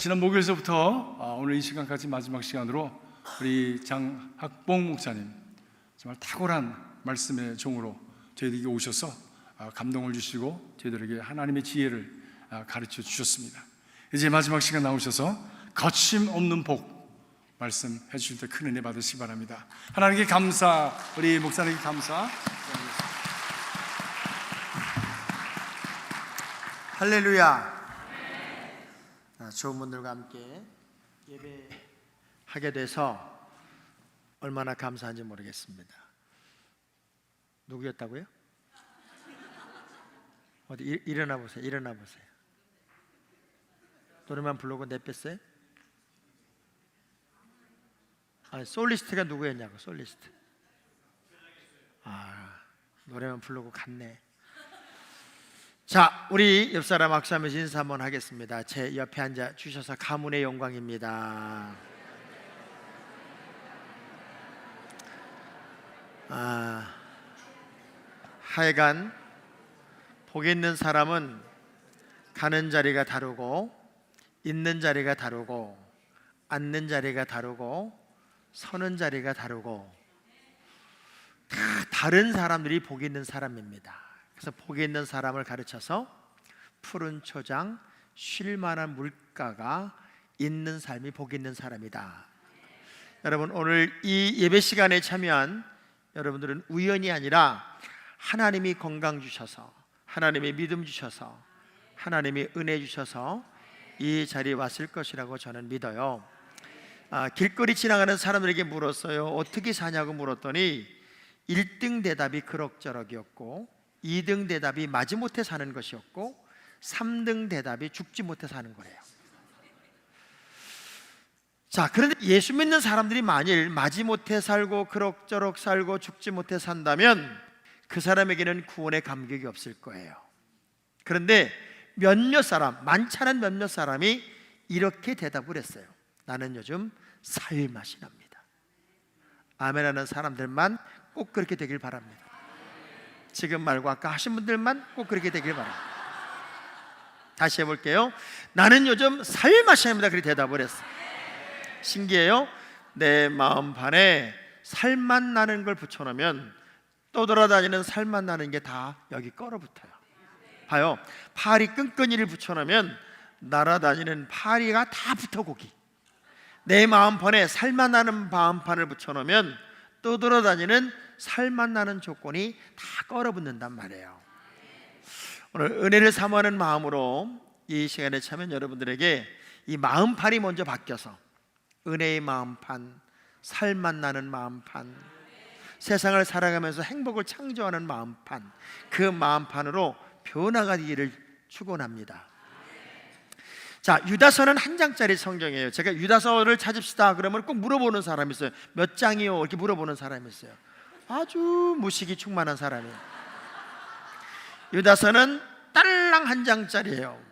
지난 목요일서부터 오늘 이 시간까지 마지막 시간으로 우리 장학봉 목사님 정말 탁월한 말씀의 종으로 저희들에게 오셔서 감동을 주시고 저희들에게 하나님의 지혜를 가르쳐 주셨습니다. 이제 마지막 시간 나오셔서 거침없는 복 말씀해 주실 때 큰 은혜 받으시기 바랍니다. 하나님께 감사, 우리 목사님께 감사. 할렐루야. 좋은 분들과 함께 예배하게 돼서 얼마나 감사한지 모르겠습니다. 누구였다고요? 어디 일어나 보세요. 일어나 보세요. 노래만 부르고 내뺐어요? 아니, 솔리스트가 누구였냐고. 솔리스트. 노래만 부르고 갔네. 자, 우리 옆사람 악수하면서 인사 한번 하겠습니다. 제 옆에 앉아 주셔서 가문의 영광입니다. 하여간 복이 있는 사람은 가는 자리가 다르고 있는 자리가 다르고 앉는 자리가 다르고 서는 자리가 다르고 다 다른 사람들이 복이 있는 사람입니다. 그래서 복이 있는 사람을 가르쳐서 푸른 초장, 쉴 만한 물가가 있는 삶이 복이 있는 사람이다. 여러분, 오늘 이 예배 시간에 참여한 여러분들은 우연이 아니라 하나님이 건강 주셔서, 하나님이 믿음 주셔서, 하나님이 은혜 주셔서 이 자리에 왔을 것이라고 저는 믿어요. 길거리 지나가는 사람들에게 물었어요. 어떻게 사냐고 물었더니 1등 대답이 그럭저럭이었고 2등 대답이 마지못해 사는 것이었고 3등 대답이 죽지 못해 사는 거래요. 자, 그런데 예수 믿는 사람들이 만일 마지못해 살고 그럭저럭 살고 죽지 못해 산다면 그 사람에게는 구원의 감격이 없을 거예요. 그런데 몇몇 사람, 많지 않은 몇몇 사람이 이렇게 대답을 했어요. 나는 요즘 살맛이 납니다. 아멘하는 사람들만 꼭 그렇게 되길 바랍니다. 지금 말고 아까 하신 분들만 꼭 그렇게 되길 바랍니다. 다시 해볼게요. 나는 요즘 살맛이 납니다. 그렇게 대답을 했어요. 신기해요. 내 마음판에 살맛 나는 걸 붙여놓으면 떠돌아다니는 살맛 나는 게 다 여기 걸어붙어요. 봐요. 파리 끈끈이를 붙여놓으면 날아다니는 파리가 다 붙어 거기. 내 마음판에 살맛 나는 마음판을 붙여놓으면 떠돌아다니는 살맛 나는 조건이 다 걸어붙는단 말이에요. 오늘 은혜를 사모하는 마음으로 이 시간에 참여한 여러분들에게 이 마음판이 먼저 바뀌어서 은혜의 마음판, 살맛 나는 마음판, 세상을 살아가면서 행복을 창조하는 마음판, 그 마음판으로 변화가기를 축원합니다. 자, 유다서는 한 장짜리 성경이에요. 제가 유다서를 찾읍시다 그러면 꼭 물어보는 사람이 있어요. 몇 장이요? 이렇게 물어보는 사람이 있어요. 아주 무식이 충만한 사람이에요. 유다서는 딸랑 한 장짜리예요.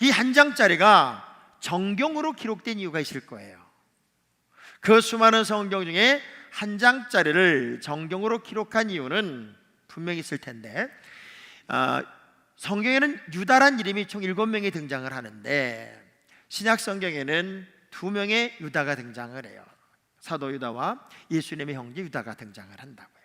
이 한 장짜리가 정경으로 기록된 이유가 있을 거예요. 그 수많은 성경 중에 한 장짜리를 정경으로 기록한 이유는 분명히 있을 텐데, 성경에는 유다란 이름이 총 7명이 등장을 하는데 신약 성경에는 2명의 유다가 등장을 해요. 사도 유다와 예수님의 형제 유다가 등장을 한다고요.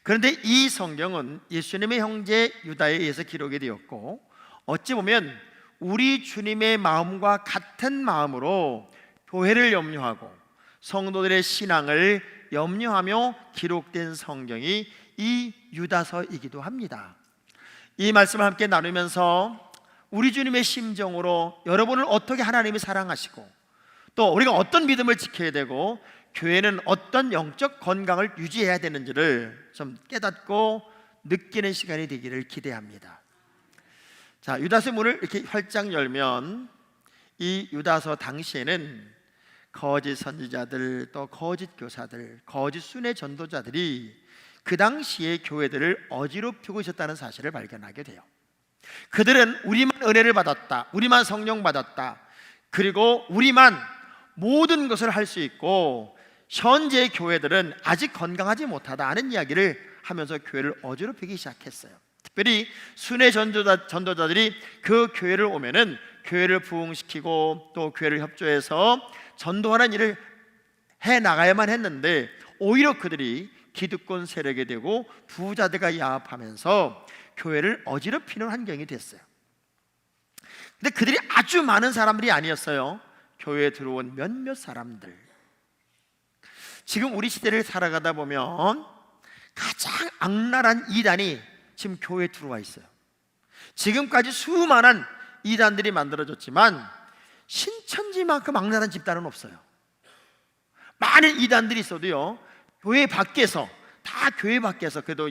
그런데 이 성경은 예수님의 형제 유다에 의해서 기록이 되었고 어찌 보면 우리 주님의 마음과 같은 마음으로 교회를 염려하고 성도들의 신앙을 염려하며 기록된 성경이 이 유다서이기도 합니다. 이 말씀을 함께 나누면서 우리 주님의 심정으로 여러분을 어떻게 하나님이 사랑하시고 또 우리가 어떤 믿음을 지켜야 되고 교회는 어떤 영적 건강을 유지해야 되는지를 좀 깨닫고 느끼는 시간이 되기를 기대합니다. 자, 유다서 문을 이렇게 활짝 열면 이 유다서 당시에는 거짓 선지자들, 또 거짓 교사들, 거짓 순회 전도자들이 그 당시에 교회들을 어지럽히고 있었다는 사실을 발견하게 돼요. 그들은 우리만 은혜를 받았다, 우리만 성령 받았다, 그리고 우리만 모든 것을 할 수 있고 현재 교회들은 아직 건강하지 못하다는 이야기를 하면서 교회를 어지럽히기 시작했어요. 특별히 순회 전도자들이 그 교회를 오면은 교회를 부흥시키고 또 교회를 협조해서 전도하는 일을 해 나가야만 했는데 오히려 그들이 기득권 세력이 되고 부자들과 야합하면서 교회를 어지럽히는 환경이 됐어요. 근데 그들이 아주 많은 사람들이 아니었어요. 교회에 들어온 몇몇 사람들. 지금 우리 시대를 살아가다 보면 가장 악랄한 이단이 지금 교회에 들어와 있어요. 지금까지 수많은 이단들이 만들어졌지만 신천지만큼 악랄한 집단은 없어요. 많은 이단들이 있어도요, 교회 밖에서, 다 교회 밖에서 그래도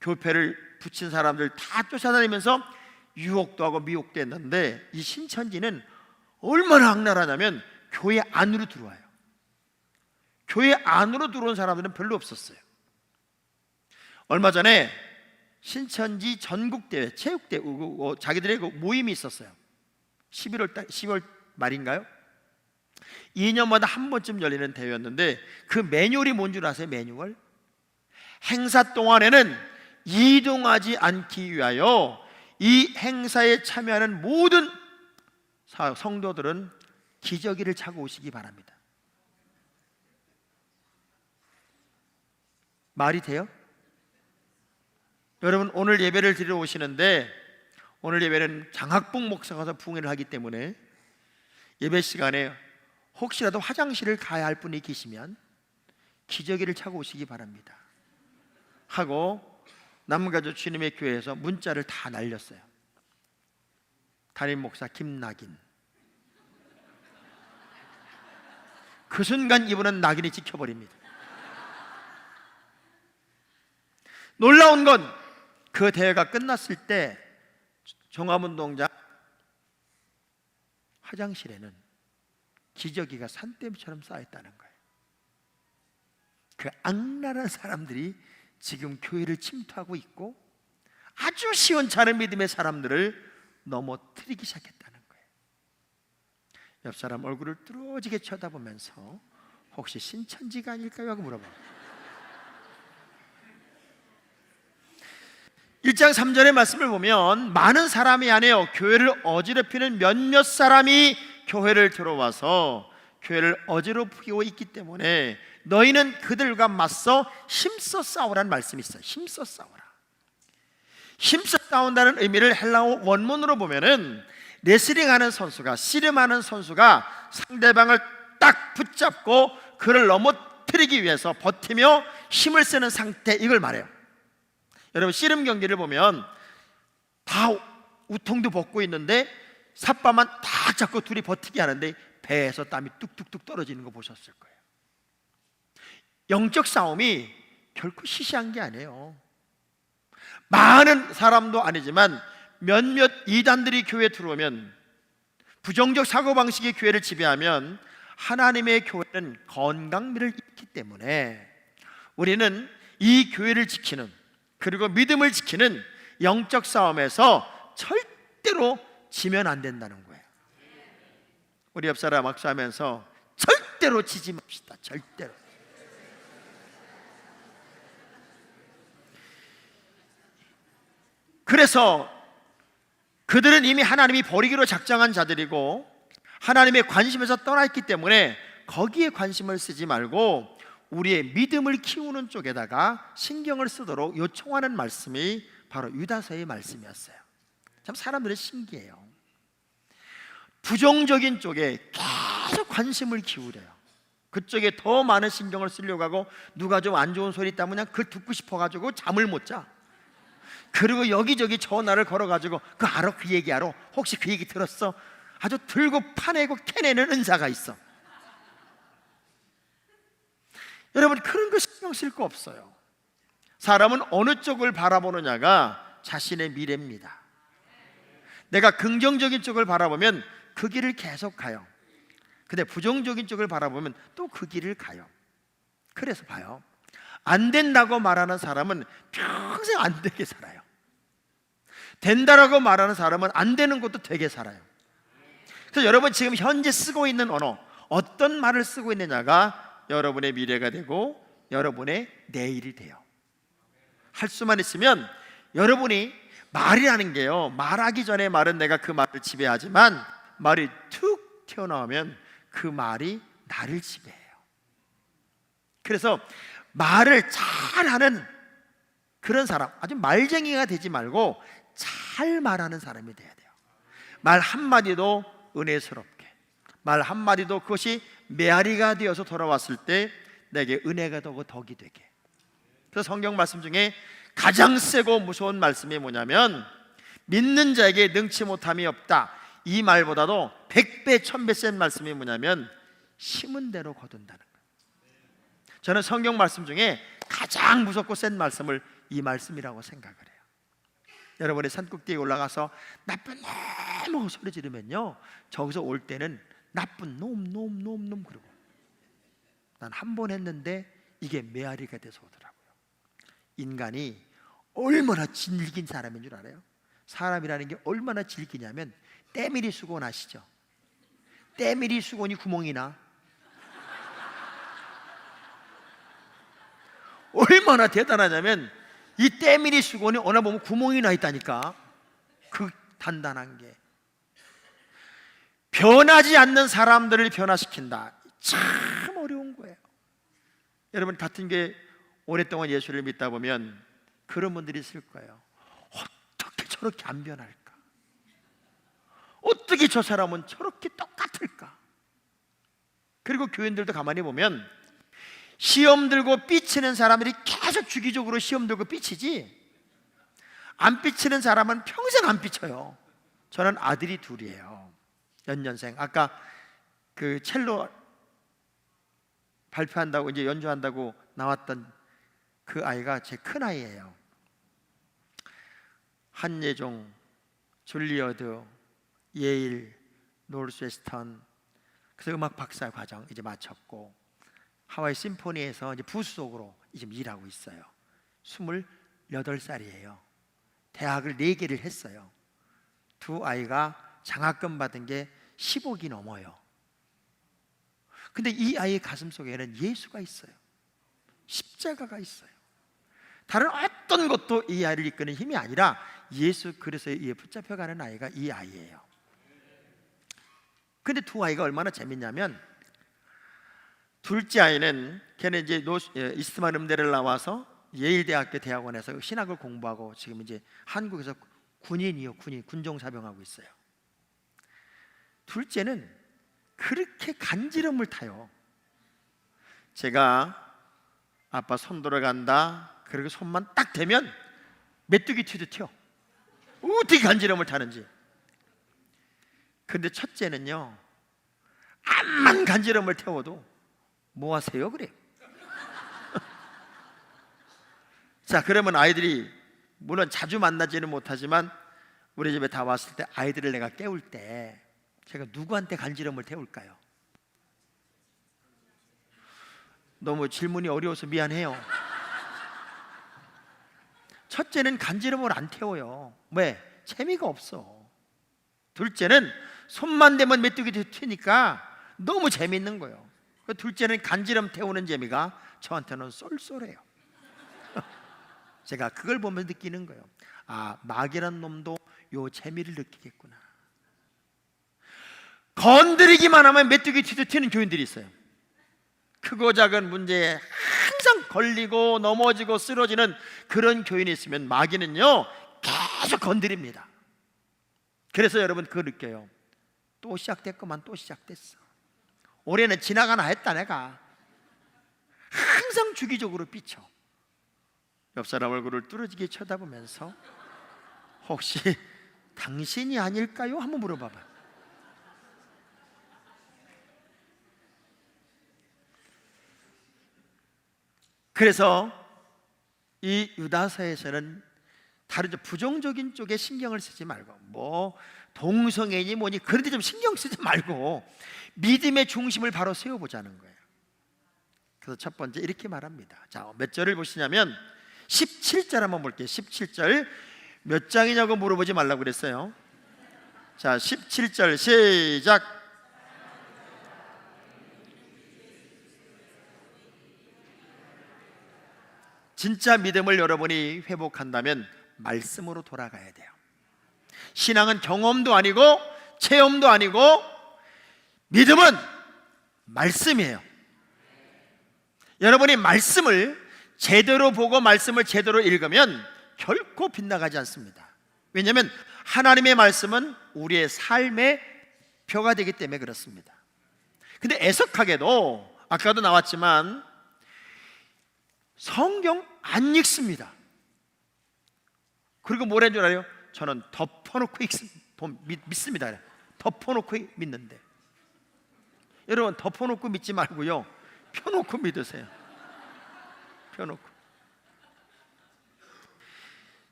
교패를 붙인 사람들 다 쫓아다니면서 유혹도 하고 미혹도 했는데, 이 신천지는 얼마나 악랄하냐면 교회 안으로 들어와요. 교회 안으로 들어온 사람들은 별로 없었어요. 얼마 전에 신천지 전국대회, 체육대회, 자기들의 그 모임이 있었어요. 10월 말인가요? 2년마다 한 번쯤 열리는 대회였는데 그 매뉴얼이 뭔 줄 아세요? 매뉴얼? 행사 동안에는 이동하지 않기 위하여 이 행사에 참여하는 모든 성도들은 기저귀를 차고 오시기 바랍니다. 말이 돼요? 여러분, 오늘 예배를 드리러 오시는데, 오늘 예배는 장학봉 목사가 와서 부흥회를 하기 때문에 예배 시간에 혹시라도 화장실을 가야 할 분이 계시면 기저귀를 차고 오시기 바랍니다 하고 남가주 주님의 교회에서 문자를 다 날렸어요. 담임 목사 김낙인. 그 순간 이분은 낙인이 찍혀버립니다. 놀라운 건 그 대회가 끝났을 때 종합운동장 화장실에는 기저귀가 산더미처럼 쌓였다는 거예요. 그 악랄한 사람들이 지금 교회를 침투하고 있고 아주 시원찮은 믿음의 사람들을 넘어뜨리기 시작했다는 거예요. 옆 사람 얼굴을 뚫어지게 쳐다보면서 혹시 신천지가 아닐까요? 하고 물어봐요. 1장 3절의 말씀을 보면 많은 사람이 아니에요. 교회를 어지럽히는 몇몇 사람이 교회를 들어와서 교회를 어지럽히고 있기 때문에 너희는 그들과 맞서 힘써 싸우라는 말씀이 있어요. 힘써 싸우라. 힘써 싸운다는 의미를 헬라어 원문으로 보면은 레슬링하는 선수가, 씨름하는 선수가 상대방을 딱 붙잡고 그를 넘어뜨리기 위해서 버티며 힘을 쓰는 상태, 이걸 말해요. 여러분, 씨름 경기를 보면 다 우통도 벗고 있는데 삿바만 딱 잡고 둘이 버티게 하는데 배에서 땀이 뚝뚝뚝 떨어지는 거 보셨을 거예요. 영적 싸움이 결코 시시한 게 아니에요. 많은 사람도 아니지만 몇몇 이단들이 교회에 들어오면, 부정적 사고방식의 교회를 지배하면 하나님의 교회는 건강미를 잃기 때문에 우리는 이 교회를 지키는, 그리고 믿음을 지키는 영적 싸움에서 절대로 지면 안 된다는 거예요. 우리 옆 사람 악수하면서 절대로 지지 맙시다. 절대로. 그래서 그들은 이미 하나님이 버리기로 작정한 자들이고 하나님의 관심에서 떠나 있기 때문에 거기에 관심을 쓰지 말고 우리의 믿음을 키우는 쪽에다가 신경을 쓰도록 요청하는 말씀이 바로 유다서의 말씀이었어요. 참 사람들은 신기해요. 부정적인 쪽에 계속 관심을 기울여요. 그쪽에 더 많은 신경을 쓰려고 하고, 누가 좀 안 좋은 소리 있다면 그냥 그걸 듣고 싶어가지고 잠을 못 자. 그리고 여기저기 전화를 걸어가지고 그 알아? 그 얘기 알아? 혹시 그 얘기 들었어? 아주 들고 파내고 캐내는 은사가 있어. 여러분, 그런 거 신경 쓸 거 없어요. 사람은 어느 쪽을 바라보느냐가 자신의 미래입니다. 내가 긍정적인 쪽을 바라보면 그 길을 계속 가요. 근데 부정적인 쪽을 바라보면 또 그 길을 가요. 그래서 봐요, 안 된다고 말하는 사람은 평생 안 되게 살아요. 된다라고 말하는 사람은 안 되는 것도 되게 살아요. 그래서 여러분 지금 현재 쓰고 있는 언어, 어떤 말을 쓰고 있느냐가 여러분의 미래가 되고 여러분의 내일이 돼요. 할 수만 있으면 여러분이 말이라는 게요, 말하기 전에 말은 내가 그 말을 지배하지만 말이 툭 튀어나오면 그 말이 나를 지배해요. 그래서 말을 잘하는 그런 사람, 아주 말쟁이가 되지 말고 잘 말하는 사람이 돼야 돼요. 말 한마디도 은혜스럽게, 말 한마디도 그것이 메아리가 되어서 돌아왔을 때 내게 은혜가 되고 덕이 되게. 그래서 성경 말씀 중에 가장 세고 무서운 말씀이 뭐냐면, 믿는 자에게 능치 못함이 없다. 이 말보다도 100배 1000배 센 말씀이 뭐냐면 심은 대로 거둔다는 거예요. 저는 성경 말씀 중에 가장 무섭고 센 말씀을 이 말씀이라고 생각을 해요. 여러분이 산꼭대기에 올라가서 나쁜 놈 소리 지르면요, 저기서 올 때는 나쁜 놈 그러고, 난 한 번 했는데 이게 메아리가 돼서 오더라고요. 인간이 얼마나 질긴 사람인 줄 알아요? 사람이라는 게 얼마나 질기냐면, 때밀이 수건 아시죠? 때밀이 수건이 구멍이 나. 얼마나 대단하냐면 이 때밀이 수건이 어느 보면 구멍이 나 있다니까. 그 단단한 게 변하지 않는 사람들을 변화시킨다. 참 어려운 거예요. 여러분, 같은 게 오랫동안 예수를 믿다 보면 그런 분들이 있을 거예요. 어떻게 저렇게 안 변할까? 어떻게 저 사람은 저렇게 똑같을까? 그리고 교인들도 가만히 보면 시험 들고 삐치는 사람들이 계속 주기적으로 시험 들고 삐치지, 안 삐치는 사람은 평생 안 삐쳐요. 저는 아들이 둘이에요. 연년생. 아까 그 첼로 발표한다고 이제 연주한다고 나왔던 그 아이가 제 큰 아이예요. 한예종, 줄리어드, 예일, 노스웨스턴, 그래서 음악 박사 과정 이제 마쳤고 하와이 심포니에서 이제 부수석으로 지금 일하고 있어요. 28살이에요. 대학을 4개를 했어요. 두 아이가 장학금 받은 게 10억이 넘어요. 근데 이 아이의 가슴 속에는 예수가 있어요. 십자가가 있어요. 다른 어떤 것도 이 아이를 이끄는 힘이 아니라 예수 그리스도에 의해 붙잡혀가는 아이가 이 아이예요. 근데 두 아이가 얼마나 재밌냐면, 둘째 아이는 걔는 이제 이스트만 음대를 나와서 예일대학교 대학원에서 신학을 공부하고 지금 이제 한국에서 군인이요, 군종사병하고 있어요. 둘째는 그렇게 간지럼을 타요. 제가 아빠 손 들어간다 그리고 손만 딱 대면 메뚜기 튀듯 튀어. 어떻게 간지럼을 타는지. 근데 첫째는요, 암만 간지럼을 태워도 뭐 하세요? 그래. 자, 그러면 아이들이 물론 자주 만나지는 못하지만 우리 집에 다 왔을 때 아이들을 내가 깨울 때 제가 누구한테 간지럼을 태울까요? 너무 질문이 어려워서 미안해요. 첫째는 간지럼을 안 태워요. 왜? 재미가 없어. 둘째는 손만 대면 메뚜기 튀니까 너무 재밌는 거예요. 둘째는 간지럼 태우는 재미가 저한테는 쏠쏠해요. 제가 그걸 보면서 느끼는 거예요. 아, 마귀란 놈도 요 재미를 느끼겠구나. 건드리기만 하면 메뚜기 튀는 교인들이 있어요. 크고 작은 문제에 항상 걸리고 넘어지고 쓰러지는 그런 교인이 있으면 마귀는요 계속 건드립니다. 그래서 여러분 그거 느껴요. 또 시작됐구만. 또 시작됐어. 올해는 지나가나 했다. 내가 항상 주기적으로 삐쳐. 옆 사람 얼굴을 뚫어지게 쳐다보면서 혹시 당신이 아닐까요? 한번 물어봐봐. 그래서 이 유다서에서는 다른 부정적인 쪽에 신경을 쓰지 말고, 뭐 동성애니 뭐니 그런 데 좀 신경 쓰지 말고 믿음의 중심을 바로 세워보자는 거예요. 그래서 첫 번째 이렇게 말합니다. 자, 몇 절을 보시냐면 17절 한번 볼게요. 17절 몇 장이냐고 물어보지 말라고 그랬어요. 자, 17절 시작. 진짜 믿음을 여러분이 회복한다면 말씀으로 돌아가야 돼요. 신앙은 경험도 아니고 체험도 아니고 믿음은 말씀이에요. 여러분이 말씀을 제대로 보고 말씀을 제대로 읽으면 결코 빗나가지 않습니다. 왜냐하면 하나님의 말씀은 우리의 삶의 표가 되기 때문에 그렇습니다. 근데 애석하게도 아까도 나왔지만 성경 안 읽습니다. 그리고 뭐라는 줄 알아요? 저는 덮어놓고 믿습니다. 덮어놓고 믿는데, 여러분 덮어놓고 믿지 말고요, 펴놓고 믿으세요. 펴놓고.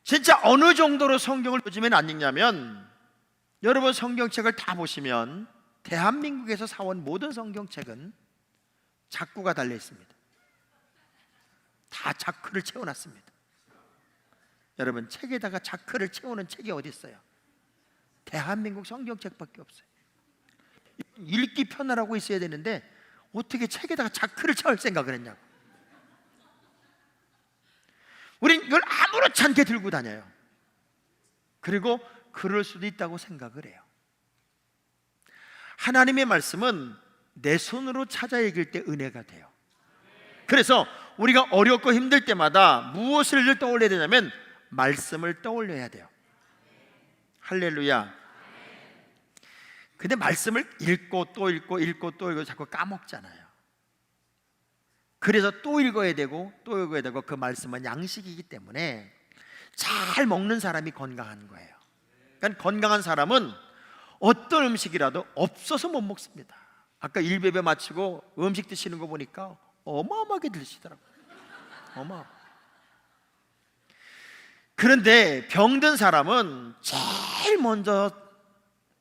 진짜 어느 정도로 성경을 요즘에는 안 읽냐면, 여러분 성경책을 다 보시면 대한민국에서 사온 모든 성경책은 자꾸가 달려 있습니다. 다 자크를 채워놨습니다. 여러분 책에다가 자크를 채우는 책이 어디 있어요? 대한민국 성경책밖에 없어요. 읽기 편하라고 있어야 되는데 어떻게 책에다가 자크를 채울 생각을 했냐고. 우린 이걸 아무렇지 않게 들고 다녀요. 그리고 그럴 수도 있다고 생각을 해요. 하나님의 말씀은 내 손으로 찾아 읽을 때 은혜가 돼요. 그래서 우리가 어렵고 힘들 때마다 무엇을 떠올려야 되냐면 말씀을 떠올려야 돼요. 할렐루야. 근데 말씀을 읽고 또 읽고 읽고 또 읽고 자꾸 까먹잖아요. 그래서 또 읽어야 되고 또 읽어야 되고, 그 말씀은 양식이기 때문에 잘 먹는 사람이 건강한 거예요. 그러니까 건강한 사람은 어떤 음식이라도 없어서 못 먹습니다. 아까 일베베 마치고 음식 드시는 거 보니까 어마어마하게 드시더라고요. 그런데 병든 사람은 제일 먼저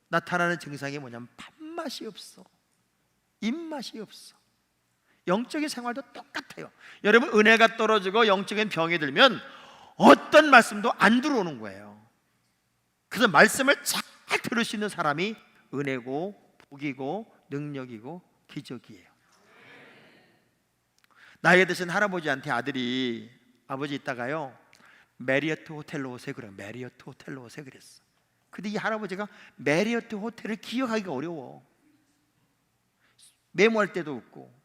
나타나는 증상이 뭐냐면 밥맛이 없어, 입맛이 없어. 영적인 생활도 똑같아요. 여러분 은혜가 떨어지고 영적인 병이 들면 어떤 말씀도 안 들어오는 거예요. 그래서 말씀을 잘 들을 수 있는 사람이 은혜고 복이고 능력이고 기적이에요. 나이가 드신 할아버지한테 아버지 있다가요, 메리어트 호텔로 오세요 그래요. 메리어트 호텔로 오세요 그랬어. 근데 이 할아버지가 메리어트 호텔을 기억하기가 어려워. 메모할 때도 없고.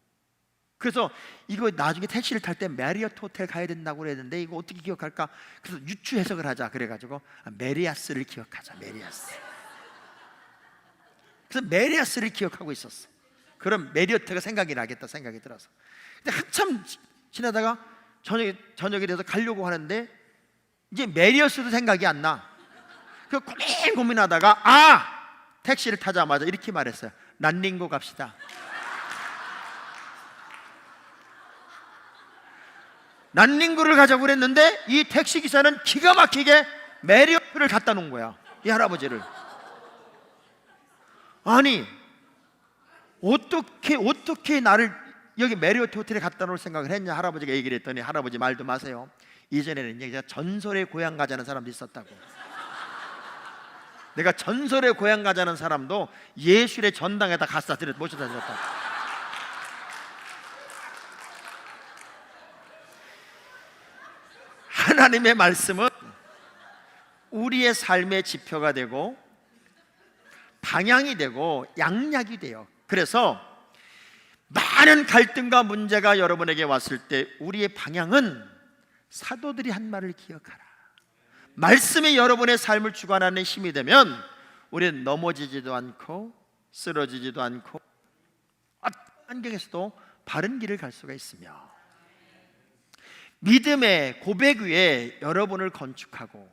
그래서 이거 나중에 택시를 탈 때 메리어트 호텔 가야 된다고 그랬는데 이거 어떻게 기억할까? 그래서 유추 해석을 하자 그래가지고 메리아스를 기억하자. 메리아스. 그래서 메리아스를 기억하고 있었어. 그럼 메리어트가 생각이 나겠다 생각이 들어서. 근데 한참 지나다가 저녁이 돼서 가려고 하는데 이제 메리어스도 생각이 안 나. 그 고민하다가 택시를 타자마자 이렇게 말했어요. 란닝고 갑시다. 란닝구를 가자고 그랬는데 이 택시기사는 기가 막히게 메리어트를 갖다 놓은 거야, 이 할아버지를. 아니 어떻게 나를 여기 메리어트 호텔에 갖다 놓을 생각을 했냐. 할아버지가 얘기를 했더니, 할아버지 말도 마세요. 이전에는 얘기가 전설의 고향 가자는 사람도 있었다고. 내가 전설의 고향 가자는 사람도 예술의 전당에다 갖다 모셔다 드렸다. 하나님의 말씀은 우리의 삶의 지표가 되고 방향이 되고 양약이 돼요. 그래서 많은 갈등과 문제가 여러분에게 왔을 때 우리의 방향은 사도들이 한 말을 기억하라. 말씀이 여러분의 삶을 주관하는 힘이 되면 우리는 넘어지지도 않고 쓰러지지도 않고 어떤 환경에서도 바른 길을 갈 수가 있으며, 믿음의 고백 위에 여러분을 건축하고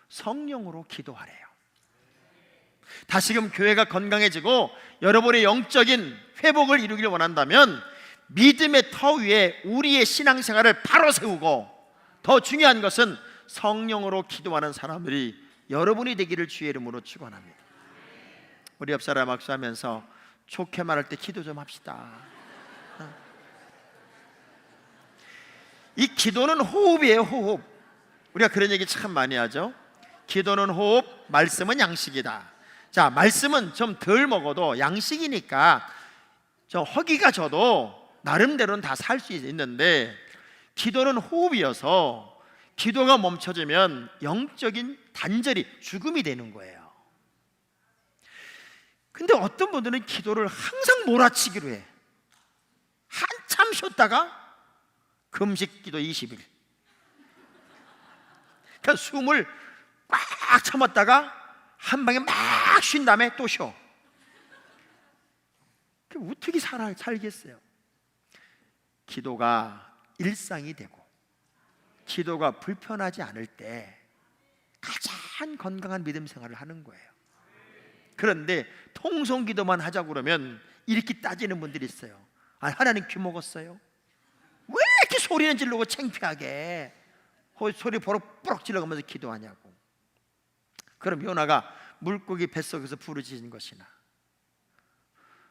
성령으로 기도하래요. 다시금 교회가 건강해지고 여러분의 영적인 회복을 이루기를 원한다면 믿음의 터 위에 우리의 신앙생활을 바로 세우고, 더 중요한 것은 성령으로 기도하는 사람들이 여러분이 되기를 주의 이름으로 축원합니다. 우리 옆 사람 악수하면서 좋게 말할 때 기도 좀 합시다. 이 기도는 호흡이에요, 호흡. 우리가 그런 얘기 참 많이 하죠. 기도는 호흡, 말씀은 양식이다. 자, 말씀은 좀 덜 먹어도 양식이니까 저 허기가 져도 나름대로는 다 살 수 있는데, 기도는 호흡이어서 기도가 멈춰지면 영적인 단절이, 죽음이 되는 거예요. 근데 어떤 분들은 기도를 항상 몰아치기로 해. 한참 쉬었다가 금식 기도 20일. 그러니까 숨을 꽉 참았다가 한 방에 막 쉰 다음에 또 쉬어. 어떻게 살겠어요? 기도가 일상이 되고 기도가 불편하지 않을 때 가장 건강한 믿음 생활을 하는 거예요. 그런데 통성 기도만 하자고 그러면 이렇게 따지는 분들이 있어요. 아, 하나님 귀 먹었어요? 왜 이렇게 소리는 지르고 창피하게 소리 버럭버럭 질러가면서 기도하냐고. 그럼 요나가 물고기 뱃속에서 부르짖은 것이나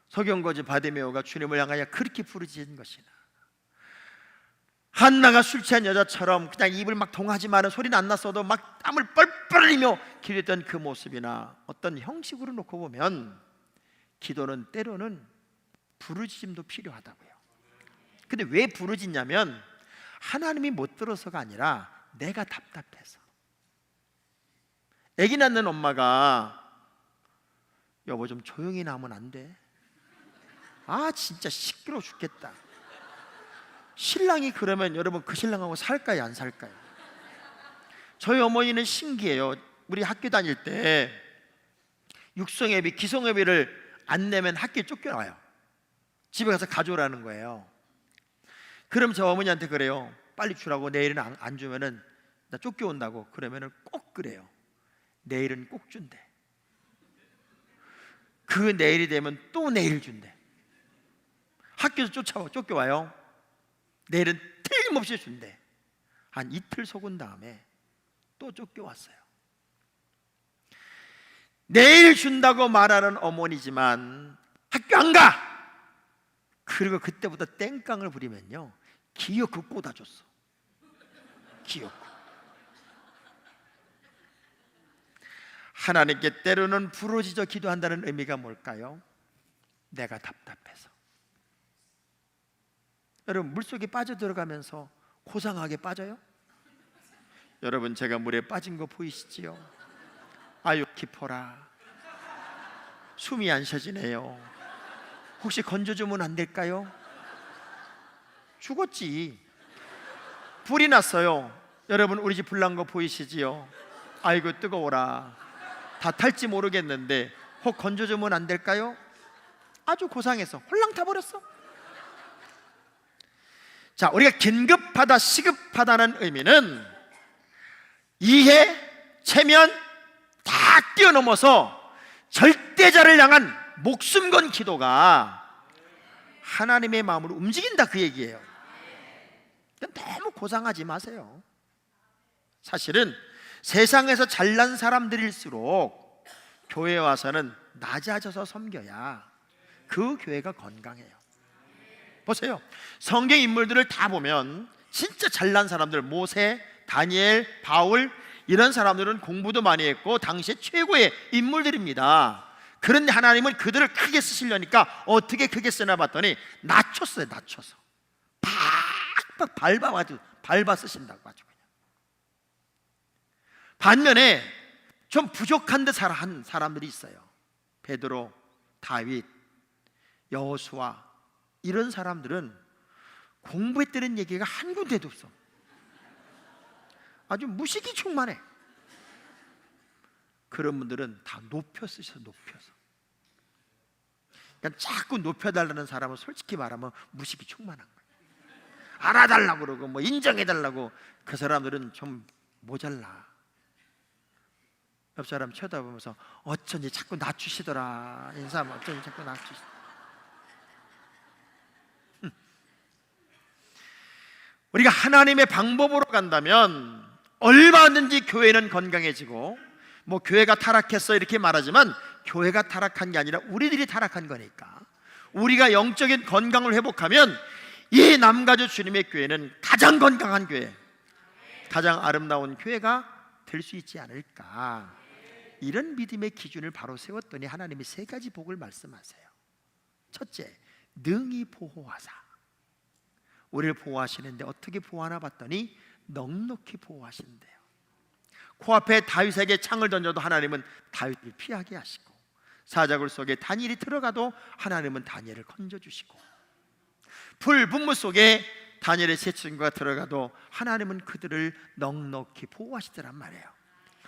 서경거지 바디메오가 주님을 향하여 그렇게 부르짖은 것이나 한나가 술 취한 여자처럼 그냥 입을 막 동하지만 소리는 안 났어도 막 땀을 뻘뻘 흘리며 기도했던 그 모습이나 어떤 형식으로 놓고 보면 기도는 때로는 부르짖음도 필요하다고요. 근데 왜 부르짖냐면 하나님이 못 들어서가 아니라 내가 답답해서. 아기 낳는 엄마가 여보 좀 조용히 나면 안 돼? 아 진짜 시끄러워 죽겠다. 신랑이 그러면 여러분 그 신랑하고 살까요 안 살까요? 저희 어머니는 신기해요. 우리 학교 다닐 때 육성예비 기성예비를 안 내면 학교에 쫓겨나요. 집에 가서 가져오라는 거예요. 그럼 저 어머니한테 그래요. 빨리 주라고. 내일은 안 주면은 나 쫓겨온다고. 그러면은 꼭 그래요. 내일은 꼭 준대. 그 내일이 되면 또 내일 준대. 학교에서 쫓겨와요. 내일은 틀림없이 준대. 한 이틀 속은 다음에 또 쫓겨왔어요. 내일 준다고 말하는 어머니지만 학교 안 가! 그리고 그때부터 땡깡을 부리면요 기어코 꽂아줬어. 기어코. 하나님께 때로는 부르짖어 기도한다는 의미가 뭘까요? 내가 답답해서. 여러분 물속에 빠져들어가면서 고상하게 빠져요? 여러분 제가 물에 빠진 거 보이시지요? 아유 깊어라. 숨이 안 쉬어지네요. 혹시 건져주면 안 될까요? 죽었지. 불이 났어요. 여러분 우리 집 불난 거 보이시지요? 아이고 뜨거워라. 다 탈지 모르겠는데 혹 건져주면 안 될까요? 아주 고상해서 홀랑 타버렸어. 자, 우리가 긴급하다, 시급하다는 의미는 이해, 체면 다 뛰어넘어서 절대자를 향한 목숨 건 기도가 하나님의 마음으로 움직인다 그 얘기예요. 너무 고상하지 마세요. 사실은 세상에서 잘난 사람들일수록 교회에 와서는 낮아져서 섬겨야 그 교회가 건강해요. 보세요. 성경 인물들을 다 보면 진짜 잘난 사람들, 모세, 다니엘, 바울 이런 사람들은 공부도 많이 했고 당시에 최고의 인물들입니다. 그런데 하나님은 그들을 크게 쓰시려니까 어떻게 크게 쓰나 봤더니 낮췄어요. 낮춰서 팍팍 밟아 쓰신다고 하죠. 그냥. 반면에 좀 부족한 듯 한 사람들이 있어요. 베드로, 다윗, 여호수아 이런 사람들은 공부했다는 얘기가 한 군데도 없어. 아주 무식이 충만해. 그런 분들은 다 높여 쓰셔서 높여서. 그러니까 자꾸 높여달라는 사람은 솔직히 말하면 무식이 충만한 거예요. 알아달라고 그러고 뭐 인정해달라고. 그 사람들은 좀 모자라. 옆 사람 쳐다보면서 어쩐지 자꾸 낮추시더라. 인사하면 어쩐지 자꾸 낮추시더라. 우리가 하나님의 방법으로 간다면 얼마든지 교회는 건강해지고, 뭐 교회가 타락했어 이렇게 말하지만 교회가 타락한 게 아니라 우리들이 타락한 거니까 우리가 영적인 건강을 회복하면 이 남가주 주님의 교회는 가장 건강한 교회, 가장 아름다운 교회가 될 수 있지 않을까. 이런 믿음의 기준을 바로 세웠더니 하나님이 세 가지 복을 말씀하세요. 첫째, 능히 보호하사. 우리를 보호하시는데 어떻게 보호하나 봤더니 넉넉히 보호하신대요. 코앞에 다윗에게 창을 던져도 하나님은 다윗을 피하게 하시고, 사자굴 속에 다니엘이 들어가도 하나님은 다니엘을 건져주시고, 불 분무 속에 다니엘의 세 친구가 들어가도 하나님은 그들을 넉넉히 보호하시더란 말이에요.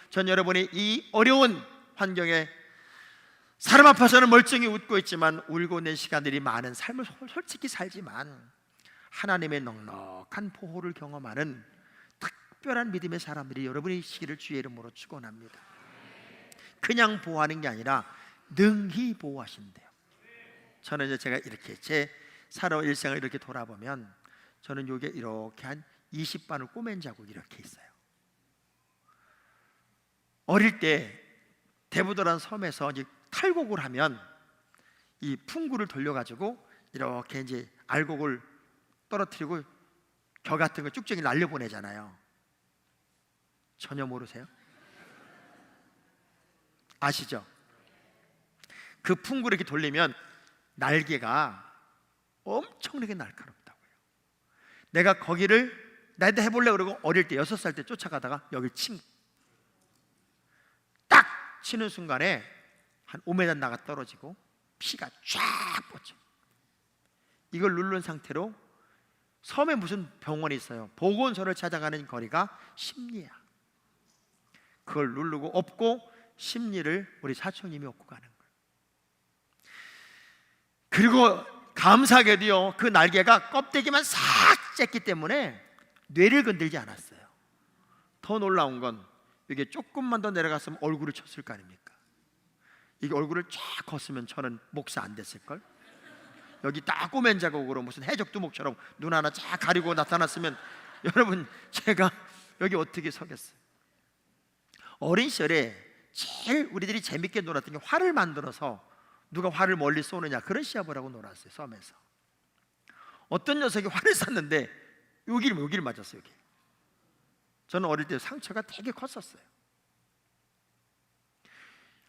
전 여러분이 이 어려운 환경에 사람 앞에서는 멀쩡히 웃고 있지만 울고 있는 시간들이 많은 삶을 솔직히 살지만 하나님의 넉넉한 보호를 경험하는 특별한 믿음의 사람들이 여러분의 시기를 주의 이름으로 축원합니다. 그냥 보호하는 게 아니라 능히 보호하신대요. 저는 이제 제가 이렇게 제 살아온 일생을 이렇게 돌아보면 저는 요게 이렇게 한 20반을 꼬맨 자국이 이렇게 있어요. 어릴 때 대부도란 섬에서 이제 탈곡을 하면 이 풍구를 돌려가지고 이렇게 이제 알곡을 떨어뜨리고 겨 같은 거 쭉쭉이 날려보내잖아요. 전혀 모르세요? 아시죠? 그 풍구를 이렇게 돌리면 날개가 엄청나게 날카롭다고요. 내가 거기를 나도 해볼래 그러고 어릴 때 6살 때 쫓아가다가 여기 딱 치는 순간에 한 5m 나가 떨어지고 피가 쫙 뻗죠. 이걸 누른 상태로 섬에 무슨 병원이 있어요. 보건소를 찾아가는 거리가 10리야. 그걸 누르고 업고 10리를 우리 사촌님이 업고 가는 거예요. 그리고 감사하게도요, 그 날개가 껍데기만 싹 쬐기 때문에 뇌를 건들지 않았어요. 더 놀라운 건 이게 조금만 더 내려갔으면 얼굴을 쳤을 거 아닙니까? 이게 얼굴을 쫙 컸으면 저는 목사 안 됐을걸? 여기 딱 꼬맨 자국으로 무슨 해적두목처럼 눈 하나 쫙 가리고 나타났으면 여러분 제가 여기 어떻게 서겠어요? 어린 시절에 제일 우리들이 재밌게 놀았던 게 활을 만들어서 누가 활을 멀리 쏘느냐 그런 시합을 하고 놀았어요. 섬에서 어떤 녀석이 활을 쐈는데 여기를 맞았어요. 여기. 저는 어릴 때 상처가 되게 컸었어요.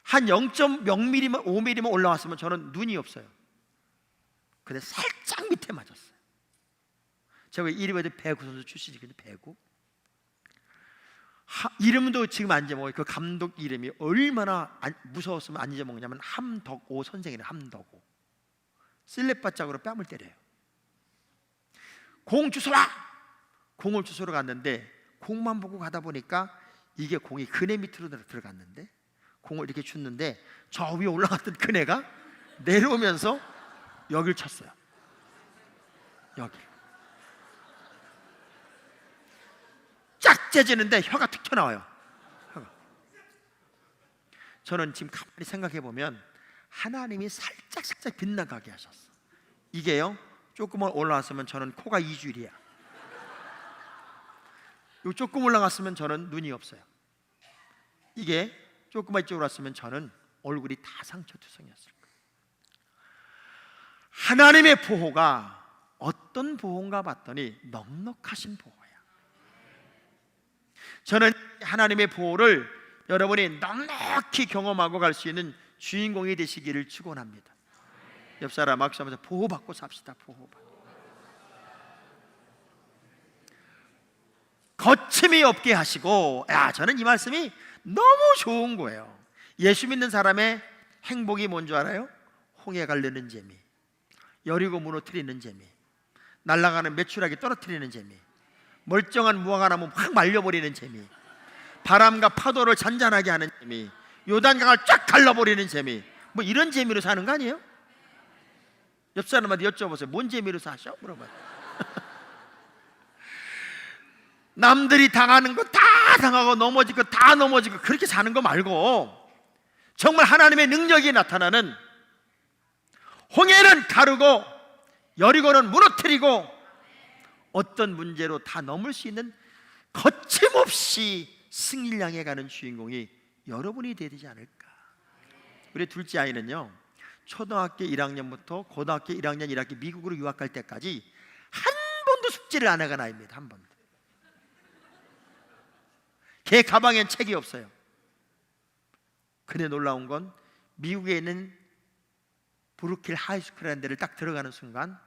한 0.0mm, 5mm만 올라왔으면 저는 눈이 없어요. 근데 살짝 밑에 맞았어요. 제가 이름에도 배구 선수 출신이거든요. 배구. 이름도 지금 안 잊어먹어요. 그 감독 이름이 얼마나 무서웠으면 안 잊어먹냐면 함덕오 선생이래요. 함덕오. 쓸레바짝으로 뺨을 때려요. 공 주워라! 공을 주소러 갔는데 공만 보고 가다 보니까 이게 공이 그네 밑으로 들어갔는데 공을 이렇게 줬는데 저 위에 올라갔던 그네가 내려오면서 여길 쳤어요. 여기 쫙 째지는데 혀가 툭 튀어나와요. 혀가. 저는 지금 가만히 생각해 보면 하나님이 살짝 빗나가게 하셨어. 이게요 조금만 올라왔으면 저는 코가 2줄이야. 요 조금 올라갔으면 저는 눈이 없어요. 이게 조금만 이쪽으로 왔으면 저는 얼굴이 다 상처투성이었을 거예요. 하나님의 보호가 어떤 보호인가 봤더니 넉넉하신 보호야. 저는 하나님의 보호를 여러분이 넉넉히 경험하고 갈 수 있는 주인공이 되시기를 축원합니다. 옆 사람 악수하면서 보호받고 삽시다. 보호받고. 거침이 없게 하시고, 저는 이 말씀이 너무 좋은 거예요. 예수 믿는 사람의 행복이 뭔지 알아요? 홍해 가르는 재미, 여리고 무너뜨리는 재미, 날아가는 메추라기 떨어뜨리는 재미, 멀쩡한 무화과나무 확 말려버리는 재미, 바람과 파도를 잔잔하게 하는 재미, 요단강을 쫙 갈라버리는 재미, 뭐 이런 재미로 사는 거 아니에요? 옆 사람한테 여쭤보세요. 뭔 재미로 사셔? 물어봐요. 남들이 당하는 거 다 당하고 넘어지고 다 넘어지고 그렇게 사는 거 말고 정말 하나님의 능력이 나타나는, 홍해는 가르고 여리고는 무너뜨리고 어떤 문제로 다 넘을 수 있는 거침없이 승리를 향해 가는 주인공이 여러분이 되지 않을까. 우리 둘째 아이는요 초등학교 1학년부터 고등학교 1학년 1학기 미국으로 유학 갈 때까지 한 번도 숙제를 안 해간 아이입니다. 한 번도. 걔 가방엔 책이 없어요. 근데 놀라운 건 미국에 있는 브루킬 하이스쿨이라는 데를 딱 들어가는 순간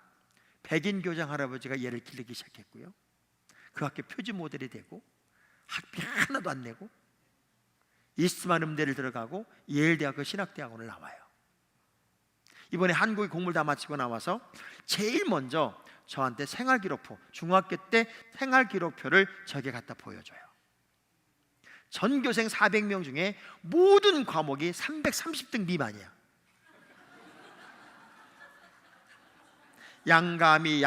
백인 교장 할아버지가 얘를 기르기 시작했고요. 그 학교 표지 모델이 되고 학비 하나도 안 내고 이스트만 음대를 들어가고 예일대학교 신학대학원을 나와요. 이번에 한국에 공부를 다 마치고 나와서 제일 먼저 저한테 생활기록표, 중학교 때 생활기록표를 저에게 갖다 보여줘요. 전교생 400명 중에 모든 과목이 330등 미만이야. 양감이.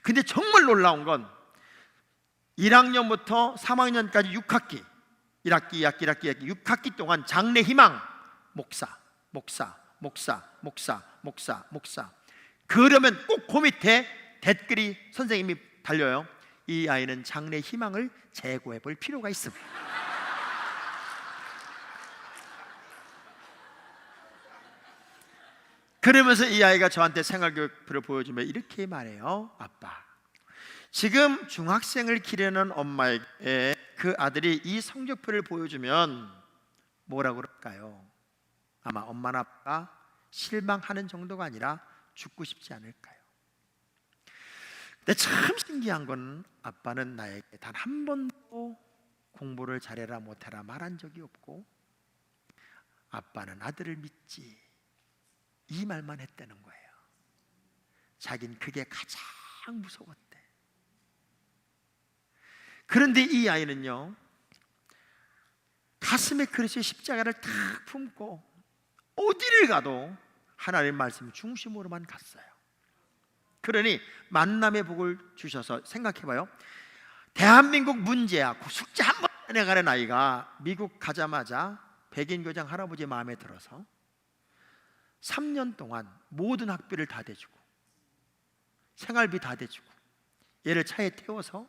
근데 정말 놀라운 건 1학년부터 3학년까지 6학기 6학기 동안 장래 희망 목사. 그러면 꼭 그 밑에 댓글이 선생님이 달려요. 이 아이는 장래 희망을 제고해 볼 필요가 있습니다. 그러면서 이 아이가 저한테 생활교육표를 보여주며 이렇게 말해요. 아빠, 지금 중학생을 기르는 엄마에게 그 아들이 이 성적표를 보여주면 뭐라고 그럴까요? 아마 엄마나 아빠가 실망하는 정도가 아니라 죽고 싶지 않을까요? 근데 참 신기한 건 아빠는 나에게 단 한 번도 공부를 잘해라 못해라 말한 적이 없고 아빠는 아들을 믿지 이 말만 했다는 거예요. 자긴 그게 가장 무서웠대. 그런데 이 아이는요, 가슴에 그리스도의 십자가를 탁 품고 어디를 가도 하나님의 말씀 중심으로만 갔어요. 그러니 만남의 복을 주셔서 생각해봐요. 대한민국 문제야 숙제 한 번 해가는 아이가 미국 가자마자 백인 교장 할아버지 마음에 들어서 3년 동안 모든 학비를 다 대주고 생활비 다 대주고 얘를 차에 태워서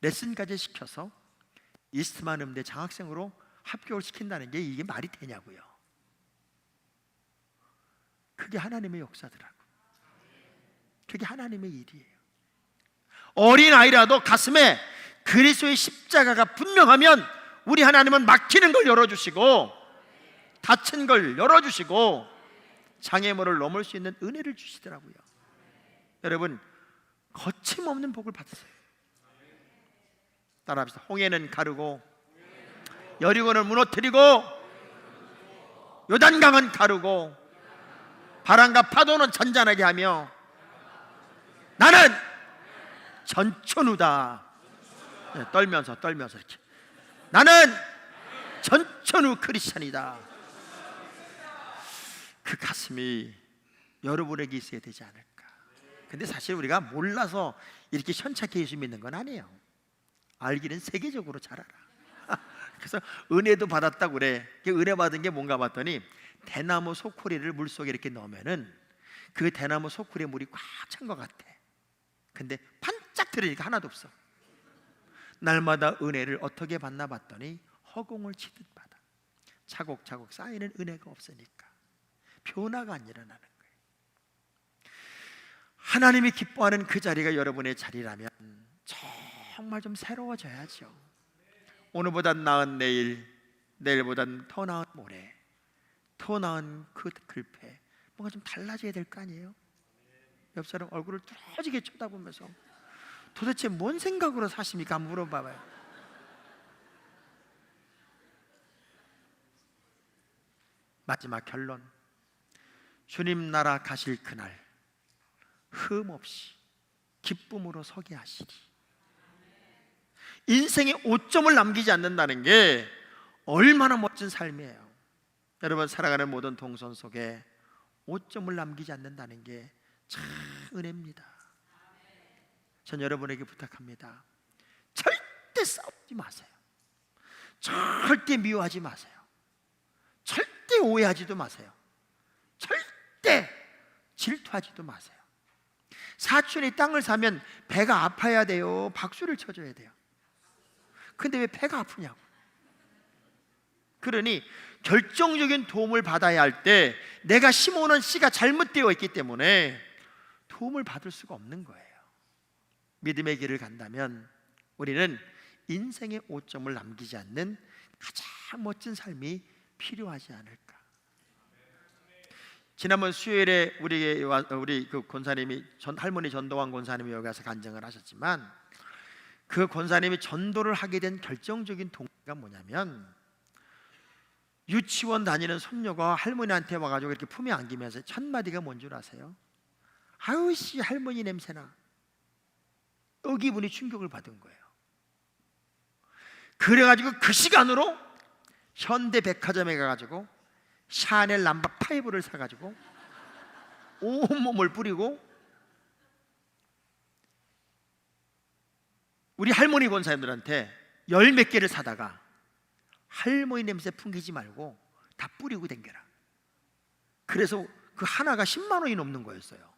레슨까지 시켜서 이스트만 음대 장학생으로 합격을 시킨다는 게 이게 말이 되냐고요. 그게 하나님의 역사더라고. 그게 하나님의 일이에요. 어린아이라도 가슴에 그리스도의 십자가가 분명하면 우리 하나님은 막히는 걸 열어주시고 닫힌 걸 열어주시고 장애물을 넘을 수 있는 은혜를 주시더라고요. 여러분, 거침없는 복을 받으세요. 따라합시다. 홍해는 가르고 여리고는 무너뜨리고 요단강은 가르고 바람과 파도는 잔잔하게 하며 나는 전천후다. 네, 떨면서 이렇게 나는 전천후 크리스찬이다. 그 가슴이 여러분에게 있어야 되지 않을까. 근데 사실 우리가 몰라서 이렇게 현착해 예수 믿는 건 아니에요. 알기는 세계적으로 잘 알아. 그래서 은혜도 받았다고 그래. 은혜 받은 게 뭔가 봤더니 대나무 소쿠리를 물속에 이렇게 넣으면은 그 대나무 소쿠리에 물이 꽉 찬 것 같아. 근데 반짝 들으니까 하나도 없어. 날마다 은혜를 어떻게 받나 봤더니 허공을 치듯 받아. 차곡차곡 쌓이는 은혜가 없으니까 변화가 안 일어나는 거예요. 하나님이 기뻐하는 그 자리가 여러분의 자리라면 정말 좀 새로워져야죠. 오늘보단 나은 내일, 내일보단 더 나은 모레, 더 나은 그 글패, 뭔가 좀 달라져야 될 거 아니에요? 옆 사람 얼굴을 뚫어지게 쳐다보면서 도대체 뭔 생각으로 사십니까? 한번 물어봐봐요. 마지막 결론, 주님 나라 가실 그날 흠없이 기쁨으로 서게 하시리. 인생에 오점을 남기지 않는다는 게 얼마나 멋진 삶이에요. 여러분, 살아가는 모든 동선 속에 오점을 남기지 않는다는 게 참 은혜입니다. 전 여러분에게 부탁합니다. 절대 싸우지 마세요. 절대 미워하지 마세요. 절대 오해하지도 마세요. 절대 질투하지도 마세요. 사촌이 땅을 사면 배가 아파야 돼요? 박수를 쳐줘야 돼요? 근데 왜 배가 아프냐고. 그러니 결정적인 도움을 받아야 할 때 내가 심어놓은 씨가 잘못되어 있기 때문에 도움을 받을 수가 없는 거예요. 믿음의 길을 간다면 우리는 인생의 오점을 남기지 않는 가장 멋진 삶이 필요하지 않을까. 지난번 수요일에 우리 그 권사님이 할머니 전도환 권사님이 여기 와서 간증을 하셨지만, 그 권사님이 전도를 하게 된 결정적인 동기가 뭐냐면, 유치원 다니는 손녀가 할머니한테 와가지고 이렇게 품에 안기면서 첫 마디가 뭔 줄 아세요? 아유 씨 할머니 냄새나. 여기 분이 충격을 받은 거예요. 그래가지고 그 시간으로 현대백화점에 가가지고 샤넬 넘버 5를 사가지고 온몸을 뿌리고 우리 할머니 권사님들한테 열 몇 개를 사다가 할머니 냄새 풍기지 말고 다 뿌리고 댕겨라. 그래서 그 하나가 10만 원이 넘는 거였어요.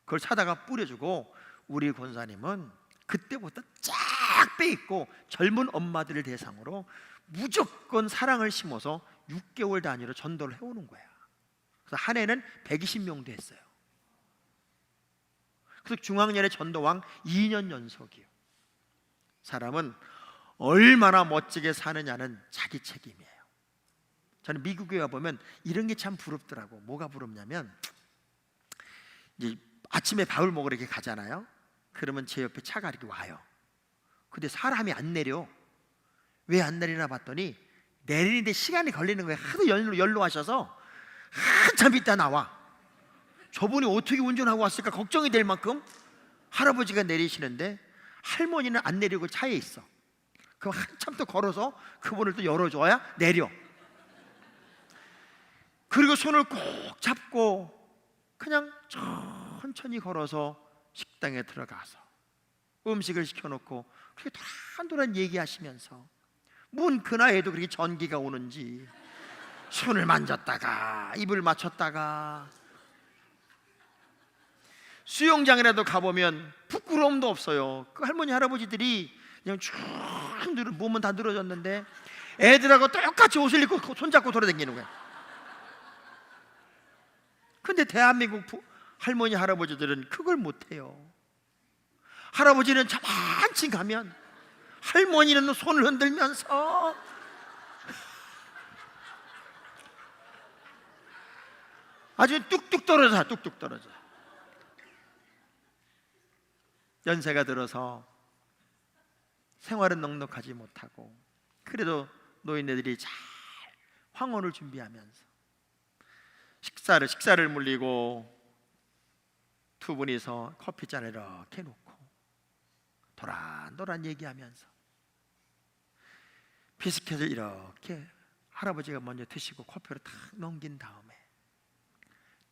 그걸 사다가 뿌려주고 우리 권사님은 그때부터 쫙 빼입고 젊은 엄마들을 대상으로 무조건 사랑을 심어서 6개월 단위로 전도를 해오는 거야. 그래서 한 해는 120명도 했어요. 그래서 중앙연의 전도왕 2년 연속이요. 사람은 얼마나 멋지게 사느냐는 자기 책임이에요. 저는 미국에 와보면 이런 게 참 부럽더라고. 뭐가 부럽냐면, 이제 아침에 밥을 먹으러 이렇게 가잖아요. 그러면 제 옆에 차가 이렇게 와요. 근데 사람이 안 내려. 왜 안 내리나 봤더니 내리는데 시간이 걸리는 거예요. 하도 연로하셔서 한참 있다 나와. 저분이 어떻게 운전하고 왔을까 걱정이 될 만큼 할아버지가 내리시는데 할머니는 안 내리고 차에 있어. 그럼 한참 또 걸어서 그분을 또 열어줘야 내려. 그리고 손을 꼭 잡고 그냥 천천히 걸어서 식당에 들어가서 음식을 시켜놓고 그렇게 도란도란 얘기하시면서 뭔 그 나이에도 그렇게 전기가 오는지 손을 만졌다가 입을 맞췄다가, 수영장이라도 가보면 부끄러움도 없어요. 그 할머니 할아버지들이 그냥 쭉 몸은 다 늘어졌는데 애들하고 똑같이 옷을 입고 손잡고 돌아다니는 거야. 근데 대한민국 할머니 할아버지들은 그걸 못해요. 할아버지는 저만치 가면 할머니는 손을 흔들면서 아주 뚝뚝 떨어져. 뚝뚝 떨어져. 연세가 들어서 생활은 넉넉하지 못하고 그래도 노인네들이 잘 황혼을 준비하면서 식사를 물리고 두 분이서 커피잔을 이렇게 놓고 도란도란 얘기하면서 비스켓을 이렇게 할아버지가 먼저 드시고 커피를 탁 넘긴 다음에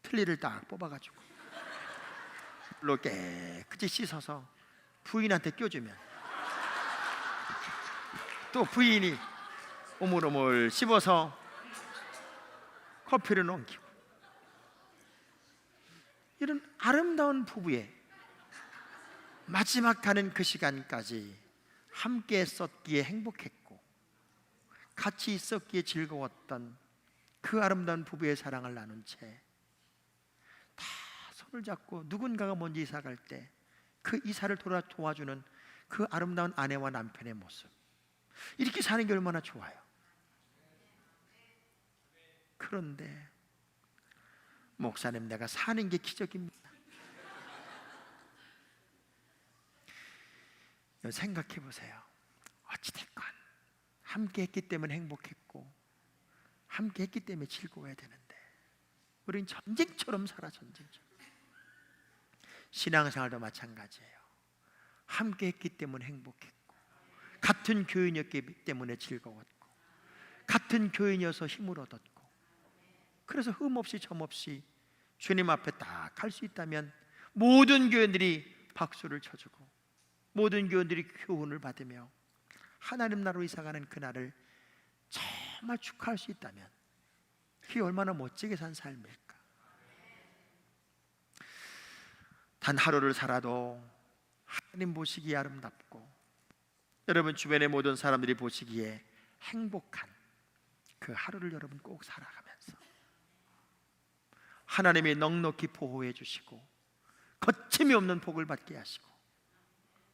틀니를 딱 뽑아가지고 물로 깨끗이 씻어서 부인한테 껴주면 또 부인이 오물오물 씹어서 커피를 넘기고, 이런 아름다운 부부의 마지막 가는 그 시간까지 함께 했었기에 행복했고 같이 있었기에 즐거웠던 그 아름다운 부부의 사랑을 나눈 채 다 손을 잡고 누군가가 먼저 이사 갈 때 그 이사를 도와주는 그 아름다운 아내와 남편의 모습, 이렇게 사는 게 얼마나 좋아요. 그런데 목사님, 내가 사는 게 기적입니다. 생각해 보세요. 어찌됐건 함께 했기 때문에 행복했고 함께 했기 때문에 즐거워야 되는데 우리는 전쟁처럼 살아. 전쟁처럼. 신앙생활도 마찬가지예요. 함께 했기 때문에 행복했고 같은 교인이었기 때문에 즐거웠고 같은 교인이어서 힘을 얻었고, 그래서 흠없이 점없이 주님 앞에 딱 갈 수 있다면 모든 교인들이 박수를 쳐주고 모든 교인들이 교훈을 받으며 하나님 나라로 이사가는 그날을 정말 축하할 수 있다면 그게 얼마나 멋지게 산 삶일까. 단 하루를 살아도 하나님 보시기에 아름답고 여러분 주변의 모든 사람들이 보시기에 행복한 그 하루를 여러분 꼭 살아가면서 하나님이 넉넉히 보호해 주시고 거침이 없는 복을 받게 하시고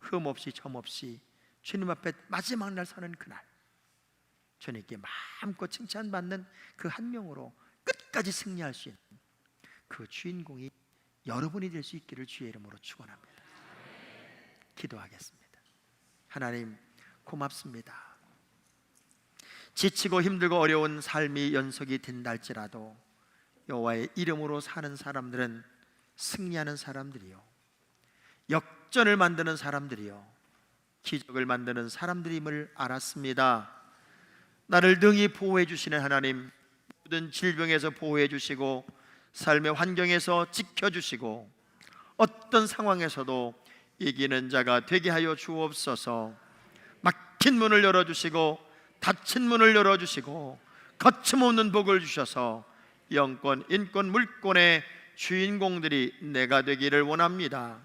흠없이 점없이 주님 앞에 마지막 날 서는 그날 주님께 마음껏 칭찬받는 그 한 명으로 끝까지 승리할 수 있는 그 주인공이 여러분이 될 수 있기를 주의 이름으로 축원합니다. 기도하겠습니다. 하나님 고맙습니다. 지치고 힘들고 어려운 삶이 연속이 된다 할지라도 여호와의 이름으로 사는 사람들은 승리하는 사람들이요, 역전을 만드는 사람들이요, 기적을 만드는 사람들임을 알았습니다. 나를 능히 보호해 주시는 하나님, 모든 질병에서 보호해 주시고 삶의 환경에서 지켜주시고 어떤 상황에서도 이기는 자가 되게 하여 주옵소서. 막힌 문을 열어주시고 닫힌 문을 열어주시고 거침없는 복을 주셔서 영권, 인권, 물권의 주인공들이 내가 되기를 원합니다.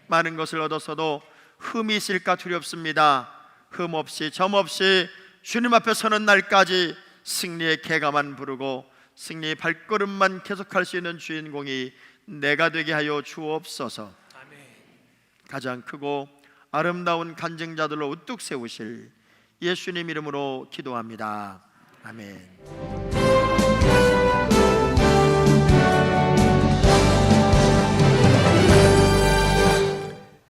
많은 것을 얻었어도 흠이 있을까 두렵습니다. 흠 없이 점 없이 주님 앞에 서는 날까지 승리의 개가만 부르고 승리의 발걸음만 계속할 수 있는 주인공이 내가 되게 하여 주옵소서. 가장 크고 아름다운 간증자들로 우뚝 세우실 예수님 이름으로 기도합니다. 아멘.